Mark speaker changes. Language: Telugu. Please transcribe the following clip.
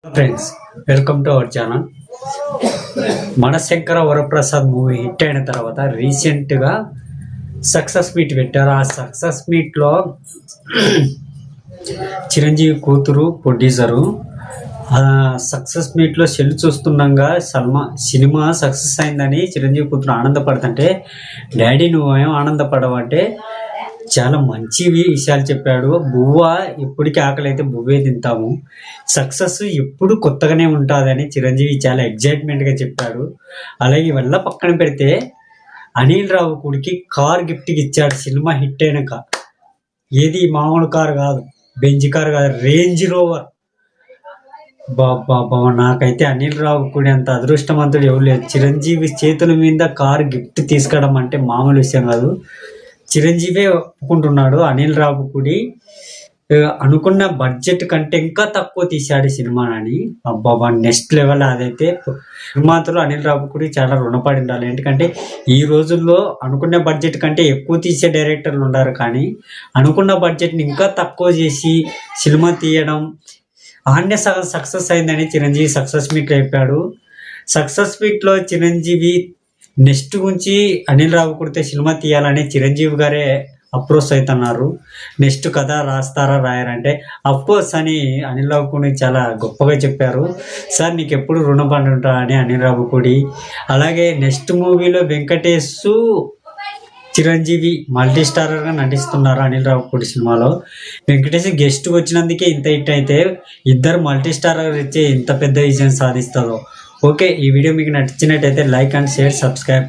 Speaker 1: Friends, welcome to our channel. Manashankara Varaprasad movie hit అయిన తర్వాత రీసెంట్గా సక్సెస్ మీట్ పెట్టారు. ఆ సక్సెస్ మీట్లో చిరంజీవి కూతురు ప్రొడ్యూసరు సక్సెస్ మీట్లో సెల్ చూస్తుండగా సినిమా సక్సెస్ అయిందని చిరంజీవి కూతురు ఆనందపడుతుంటే, డాడీ నువ్వేం ఆనందపడవంటే చాలా మంచి విషయాలు చెప్పాడు. బువ్వ ఎప్పటికీ ఆకలి అయితే బువ్వే తింటాము, సక్సెస్ ఎప్పుడు కొత్తగానే ఉంటుందని చిరంజీవి చాలా ఎగ్జైట్మెంట్గా చెప్పాడు. అలాగే ఇవల్ల పక్కన పెడితే అనిల్ రావిపూడికి కార్ గిఫ్ట్కి ఇచ్చాడు సినిమా హిట్ అయినాక. ఏది మామూలు కారు కాదు, బెంజ్ కారు కాదు, రేంజ్ రోవర్. బాబా, నాకైతే అనిల్ రావిపూడి అంత అదృష్టవంతుడు ఎవరు లేదు. చిరంజీవి చేతుల మీద కారు గిఫ్ట్ తీసుకోవడం అంటే మామూలు విషయం కాదు. చిరంజీవే ఒప్పుకుంటున్నాడు, అనిల్ రావిపూడి అనుకున్న బడ్జెట్ కంటే ఇంకా తక్కువ తీశాడు సినిమాని. అబ్బాబా, నెక్స్ట్ లెవెల్. అదైతే నిర్మాతలు అనిల్ రావిపూడి చాలా రుణపడి ఉండాలి. ఎందుకంటే ఈ రోజుల్లో అనుకున్న బడ్జెట్ కంటే ఎక్కువ తీసే డైరెక్టర్లు ఉన్నారు, కానీ అనుకున్న బడ్జెట్ని ఇంకా తక్కువ చేసి సినిమా తీయడం ఆన్య సగం సక్సెస్ అయిందని చిరంజీవి సక్సెస్ మీట్ చెప్పాడు. సక్సెస్ మీట్లో చిరంజీవి నెక్స్ట్ గురించి అనిల్ రావిపూడితో సినిమా తీయాలని చిరంజీవి గారే అప్రోచ్ అవుతున్నారు. నెక్స్ట్ కథ రాస్తారా రాయారంటే అఫ్కోర్స్ అని అనిల్ రావిపూడి చాలా గొప్పగా చెప్పారు. సార్ నీకు ఎప్పుడు రుణపడి ఉంటా అని అనిల్ రావిపూడి. అలాగే నెక్స్ట్ మూవీలో వెంకటేష్ చిరంజీవి మల్టీ స్టారర్గా నటిస్తున్నారు. అనిల్ రావిపూడి సినిమాలో వెంకటేష్ గెస్ట్ వచ్చినందుకే ఇంత హిట్ అయితే ఇద్దరు మల్టీ స్టారర్ ఇచ్చే ఇంత పెద్ద విజయం సాధిస్తుందో. ఓకే, ఈ వీడియో మీకు నచ్చినట్టయితే లైక్ అండ్ షేర్, సబ్స్క్రైబ్.